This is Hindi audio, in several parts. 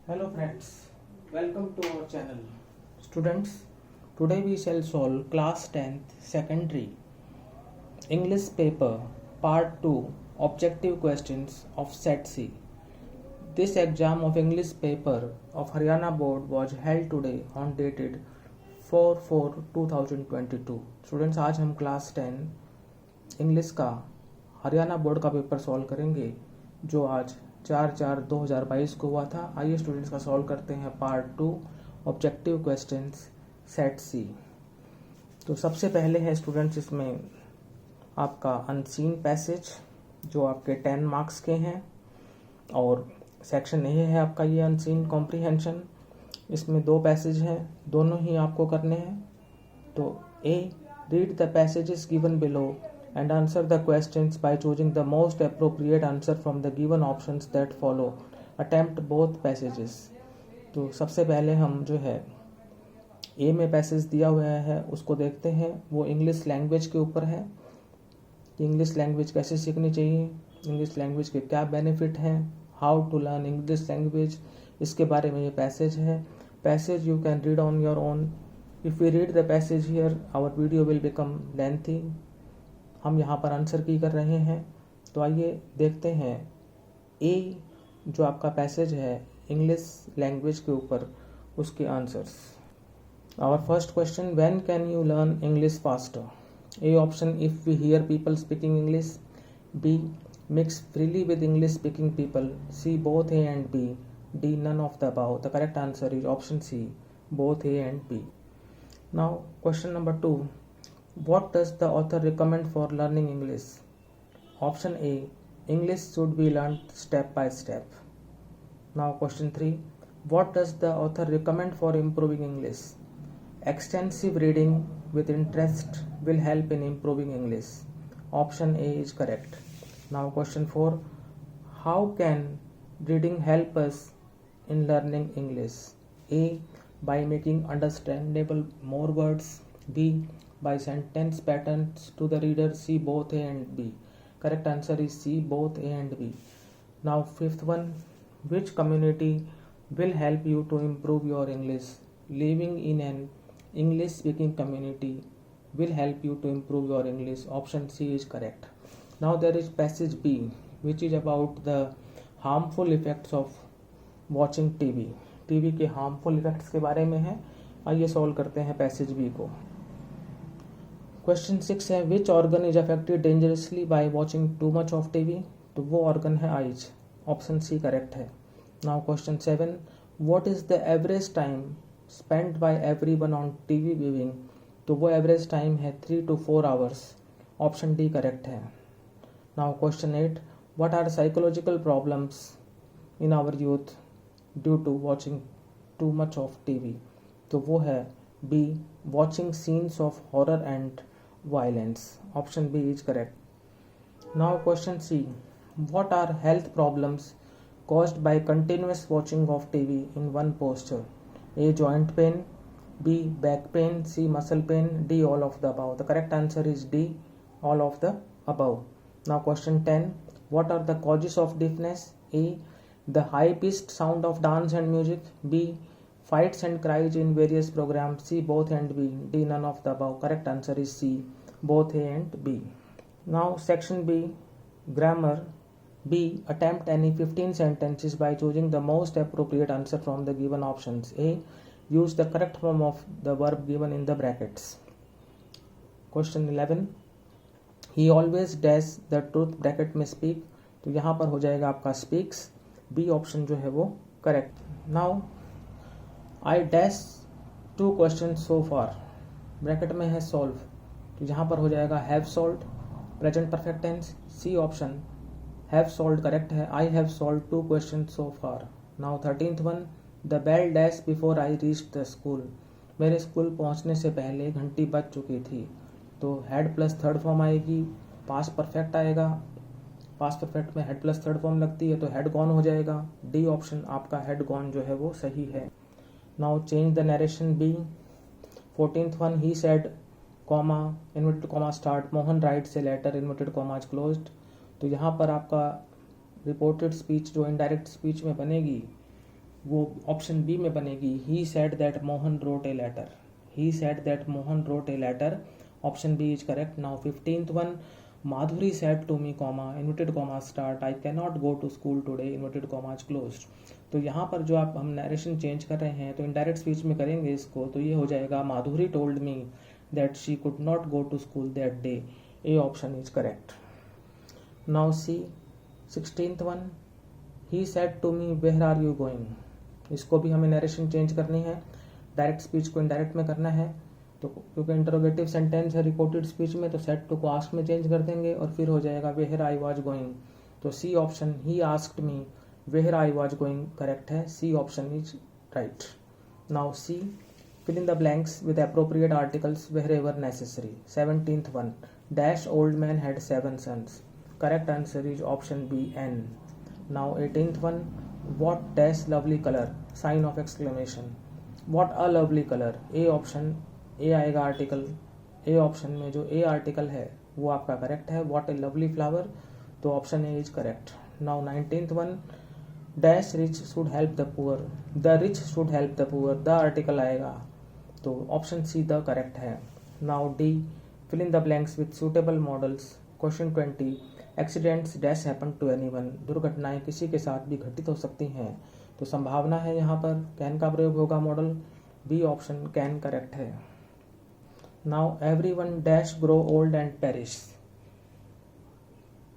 Hello friends, welcome to our channel. Students, today we shall solve class 10th secondary English paper part 2 objective questions of set C. This exam of English paper of Haryana board was held today on dated 4/4/2022. Students, आज हम class 10 इंग्लिश का हरियाणा बोर्ड का पेपर सॉल्व करेंगे जो आज 4/4/2022 को हुआ था। आइए स्टूडेंट्स का सॉल्व करते हैं पार्ट 2 ऑब्जेक्टिव क्वेश्चंस सेट सी। तो सबसे पहले है स्टूडेंट्स इसमें आपका अनसीन पैसेज जो आपके 10 मार्क्स के हैं और सेक्शन ए है आपका ये अनसीन कॉम्प्रीहेंशन। इसमें 2 पैसेज हैं, दोनों ही आपको करने हैं। तो A, read the passages given below and answer the questions by choosing the most appropriate answer from the given options that follow. Attempt both passages. तो सबसे पहले हम जो है ए में पैसेज दिया हुआ है उसको देखते हैं। वो इंग्लिश लैंग्वेज के ऊपर है। इंग्लिश लैंग्वेज कैसे सीखनी चाहिए, इंग्लिश लैंग्वेज के क्या बेनिफिट हैं, how to learn English language, इसके बारे में ये पैसेज है। Passage you can read on your own. If we read the passage here our video will become lengthy. हम यहाँ पर आंसर की कर रहे हैं। तो आइए देखते हैं ए जो आपका पैसेज है इंग्लिश लैंग्वेज के ऊपर, उसके answers. Our first question, when can you learn English faster? A option, if we hear people speaking English. B, mix freely with English speaking people. C, both A and B. D, none of the above. The correct answer is option C, both A and B. Now question number 2, what does the author recommend for learning English? Option A, English should be learned step by step. Now question 3, what does the author recommend for improving English? Extensive reading with interest will help in improving English. Option A is correct. Now question 4, how can reading help us in learning English? A, by making understandable more words. B, by sentence patterns to the reader. C, both A and B. Correct answer is C, both A and B. Now fifth one, which community will help you to improve your English? Living in an English speaking community will help you to improve your English. Option C is correct. Now there is passage B which is about the harmful effects of watching TV. TV के harmful effects के बारे में है। आइए सॉल्व करते हैं पैसेज बी को। क्वेश्चन 6 है, which organ is affected dangerously by watching too much of TV? तो वो ऑर्गन है आइज। ऑप्शन सी करेक्ट है। Now question 7, what is the average time spent by everyone on TV viewing? तो वो एवरेज टाइम है 3 to 4 hours. Option D correct है। Now question 8, what are psychological problems in our youth due to watching too much of TV? तो वो है B, watching scenes of horror and violence. Option B is correct. Now question C, what are health problems caused by continuous watching of TV in one posture? A, joint pain. B, back pain. C, muscle pain. D, all of the above. The correct answer is D, all of the above. Now question 10, what are the causes of deafness? A, the high pitched sound of dance and music. B, fights and cries in various programs. C, both and B. D, none of the above. Correct answer is C, both A and B. Now section B, grammar. B, attempt any 15 sentences by choosing the most appropriate answer from the given options. A, use the correct form of the verb given in the brackets. Question 11, he always dash the truth bracket में speak. तो यहाँ पर हो जाएगा आपका speaks. B ऑप्शन जो है वो correct. Now I dash 2 questions so far. Bracket में है solve, तो यहाँ पर हो जाएगा have solved, present perfect tense. C option have solved correct है। I have solved 2 question so far. Now 13th one, the bell dash before I reach the school. मेरे स्कूल पहुँचने से पहले घंटी बज चुकी थी। तो हैड प्लस थर्ड फॉर्म आएगी, पास्ट परफेक्ट आएगा। पास्ट परफेक्ट में हैड प्लस थर्ड फॉर्म लगती है तो हैड गॉन हो जाएगा। डी ऑप्शन आपका हैड गॉन जो है वो सही है। Now change the narration B. 14th one, he said comma inverted comma start Mohan writes a letter inverted comma closed. तो यहाँ पर आपका रिपोर्टेड स्पीच जो इनडायरेक्ट स्पीच में बनेगी वो ऑप्शन बी में बनेगी, he said that Mohan wrote a letter, he said that Mohan wrote a letter, option B is correct. Now 15th one, Madhuri said to me comma inverted comma start I can not go to school today inverted comma closed. तो यहाँ पर जो आप हम नरेशन चेंज कर रहे हैं तो इनडायरेक्ट स्पीच में करेंगे इसको, तो ये हो जाएगा Madhuri told me that she could not go to school that day, A option is correct. Now C 16th one, he said to me where are you going, इसको भी हमें नरेशन चेंज करनी है, डायरेक्ट स्पीच को इनडायरेक्ट में करना है। तो क्योंकि इंटरोगेटिव सेंटेंस है रिपोर्टेड स्पीच में, तो सेड टू को आस्क में चेंज कर देंगे और फिर हो जाएगा वेयर आई वाज गोइंग। तो C option, he asked me where I was going, correct है, C option is right. Now C, fill in the blanks with appropriate articles wherever necessary. 17th one, dash old man had 7 sons, correct answer is option B, N. Now 18th one, what dash lovely color, sign of exclamation, what a lovely color, A option, A आएगा आर्टिकल, A ऑप्शन में जो A आर्टिकल है वो आपका करेक्ट है, what a lovely flower, तो option A is correct. Now 19th one, dash rich should help the poor, the rich should help the poor, the article आएगा, तो ऑप्शन सी द करेक्ट है। Now D, fill in the blanks with suitable modals. Question 20, accidents dash happen to anyone, दुर्घटनाएं किसी के साथ भी घटित हो सकती हैं, तो संभावना है यहाँ पर कैन का प्रयोग होगा modal, B option can correct है। Now everyone dash grow old and perish,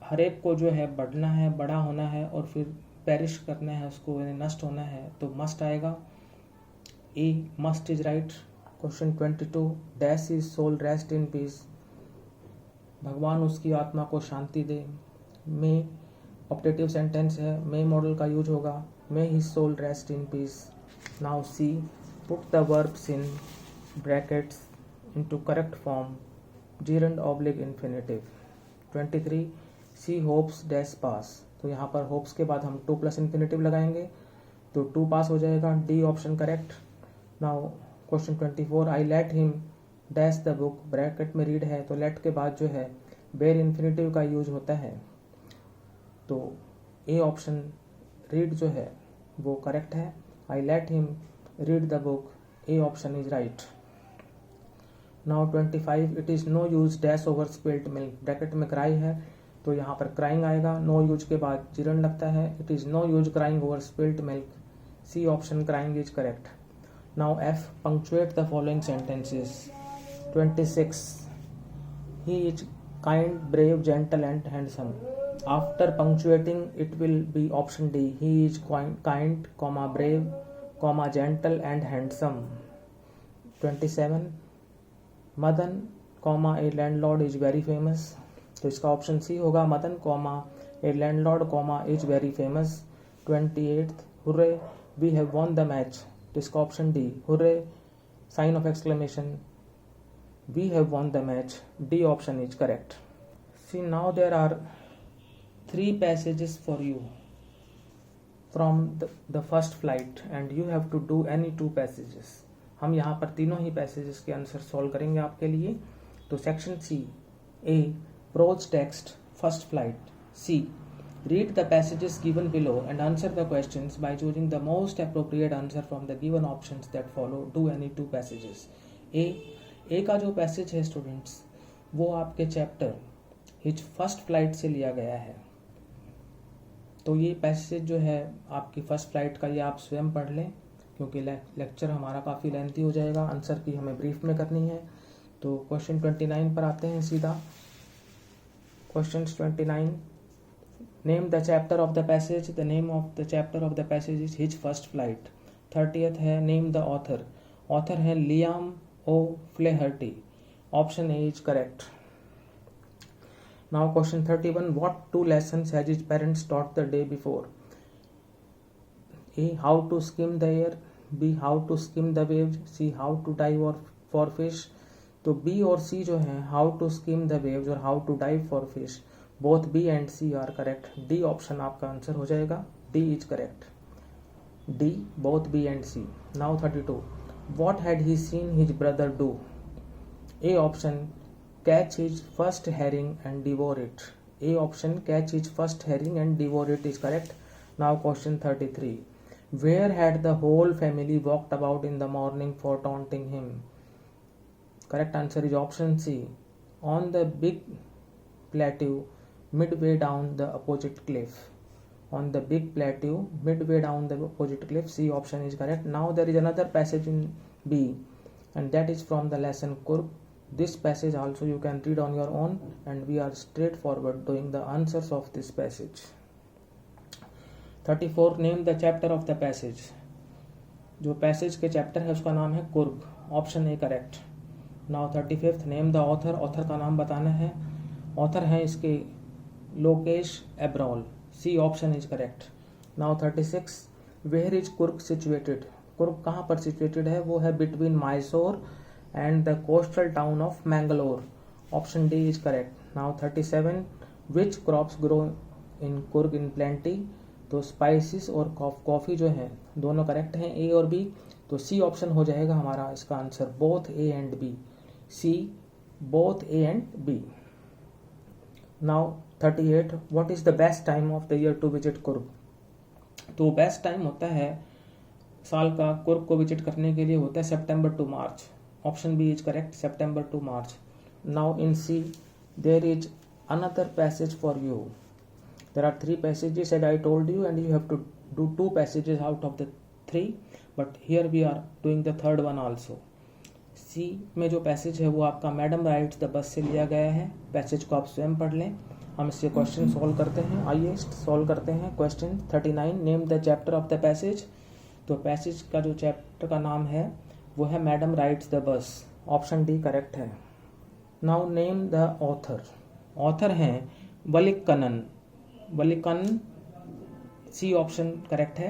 हर एक को जो है बढ़ना है, बड़ा होना है और फिर पेरिश करना है, उसको नष्ट होना है, तो मस्ट आएगा, A must is right. Question 22, dash is soul rest in peace, भगवान उसकी आत्मा को शांति दे, मे ऑप्टेटिव सेंटेंस है, मे मॉडल का यूज होगा, may his soul rest in peace. Now C, put the verbs in brackets into correct form, gerund oblique infinitive. 23, C hopes dash pass, तो यहाँ पर होप्स के बाद हम 2 प्लस इन्फिनेटिव लगाएंगे तो 2 पास हो जाएगा, D option correct. Now question 24, I let him dash the book, bracket में रीड है तो लेट के बाद जो है बेर इन्फिनेटिव का यूज होता है, तो ए ऑप्शन रीड जो है वो करेक्ट है, I let him read the book, A option is right. Now 25, it is no use dash over spilt milk, bracket में क्राई है तो यहाँ पर क्राइंग आएगा, नो यूज के बाद जिरन लगता है, it is no use crying over spilt milk, C option crying is correct. Now F, punctuate the following sentences. 26, he is kind brave gentle and handsome, after punctuating it will be option D, he is kind comma brave comma gentle and handsome. 27, Madan comma a landlord is very famous, तो इसका ऑप्शन सी होगा, Madan comma a landlord comma is very famous. 28, hurray we have won the match, तो इसका option D, hurray sign of exclamation, we have won the match, D option is correct. See now there are 3 passages for you from the first flight and you have to do any 2 passages। हम यहाँ पर तीनों ही पैसेजेस के आंसर सॉल्व करेंगे आपके लिए। तो section C, a prose text first flight, see read the passages given below and answer the questions by choosing the most appropriate answer from the given options that follow, do any 2 passages। ए का जो पैसेज है स्टूडेंट्स वो आपके चैप्टर हिज फर्स्ट फ्लाइट से लिया गया है, तो ये पैसेज जो है आपकी फर्स्ट फ्लाइट का ये आप स्वयं पढ़ लें क्योंकि लेक्चर हमारा काफ़ी लेंथी हो जाएगा, आंसर की हमें ब्रीफ में करनी है। तो क्वेश्चन 29 पर आते हैं सीधा। Question 29, name the chapter of the passage, the name of the chapter of the passage is his first flight. 30th है नेम द ऑथर, ऑथर है Liam O'Flaherty, option A is correct. Now question 31, what 2 lessons has his parents taught the day before? A, how to skim the air, B, how to skim the waves, C, how to dive for fish। तो B और C जो है how to skim the waves और how to dive for fish, both B and C are correct, D option आपका आंसर हो जाएगा, D is correct, D both B and C। Now 32, what had he seen his brother do? A option catch his first herring and devour it, A option catch his first herring and devour it is correct। Now question 33, Where had the whole family walked about in the morning for taunting him? Correct answer is option C. On the big plateau midway down the opposite cliff. On the big plateau midway down the opposite cliff. C option is correct. Now there is another passage in B, and that is from the lesson Kurb. This passage also you can read on your own, and we are straightforward doing the answers of this passage. 34. Name the chapter of the passage. जो पैसेज के चैप्टर है उसका नाम है Coorg. Option A correct. Now 35. Name the author. Author का नाम बताना है. ऑथर है इसके Lokesh Abrol. C option is correct. Now 36. Where is Coorg situated. Coorg कहाँ पर सिचुएटेड है? वो है between Mysore and the coastal town of Mangalore. Option D is correct. Now 37. Which crops grow in Coorg in plenty. तो स्पाइसिस और कॉफ़ी जो है दोनों करेक्ट हैं, ए और बी. तो सी ऑप्शन हो जाएगा हमारा इसका आंसर. Both A and B. C both A and B. Now 38. What is the best time of the year to visit Coorg. तो बेस्ट टाइम होता है साल का कुर्ग को विजिट करने के लिए होता है September to March. Option B is correct. September to March. Now in C there is another passage for you. There are 3 passages as I told you, and you have to do 2 passages out of the 3, but here we are doing the third one also. C में जो पैसेज है वो आपका मैडम राइट्स द बस से लिया गया है. पैसेज को आप स्वयं पढ़ लें. हम इससे क्वेश्चन सॉल्व करते हैं. आइए सॉल्व करते हैं. Question 39. Name the chapter of the passage. तो पैसेज का जो चैप्टर का नाम है वो है madam rides the bus. Option D correct है. Now name the author. Author हैं Vallikkannan. Vallikannan. C option correct है.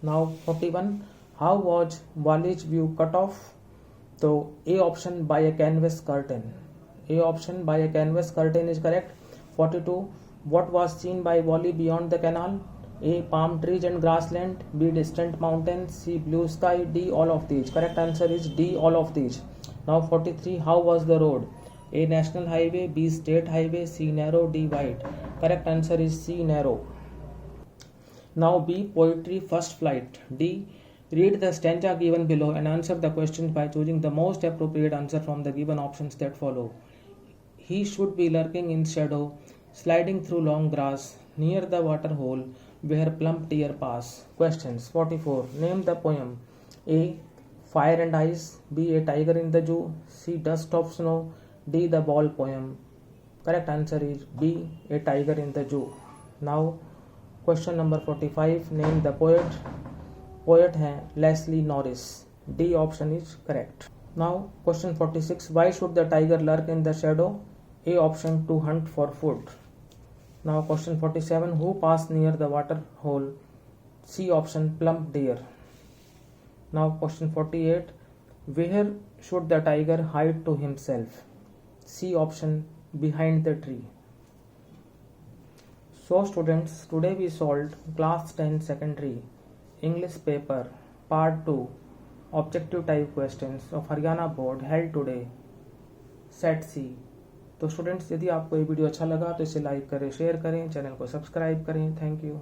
Now 41. How was Valli's view cut off. तो A option by a canvas curtain. A option by a canvas curtain is correct. 42. What was seen bye volley beyond the canal. A palm trees and grassland. B distant mountains. C blue sky. D all of these. Correct answer is D all of these. Now 43. How was the road. A national highway, B state highway, C narrow, D wide. Correct answer is C narrow. Now B poetry first flight. D read the stanza given below and answer the questions by choosing the most appropriate answer from the given options that follow. He should be lurking in shadow, sliding through long grass, near the water hole where plump deer pass. Questions. 44. Name the poem. A fire and ice. B a tiger in the zoo. C dust of snow. D the ball poem. Correct answer is B a tiger in the zoo. Now question number 45. Name the poet. Poet है Leslie Norris. D option is correct. Now question 46. Why should the tiger lurk in the shadow. A option to hunt for food. Now question 47. Who passed near the water hole. C option plump deer. Now question 48. Where should the tiger hide to himself. C option behind the tree. So students, today we solved class 10 secondary English paper part 2 objective type questions of Haryana board held today set C. तो स्टूडेंट्स यदि आपको ये वीडियो अच्छा लगा तो इसे लाइक करें, शेयर करें, चैनल को सब्सक्राइब करें. Thank you.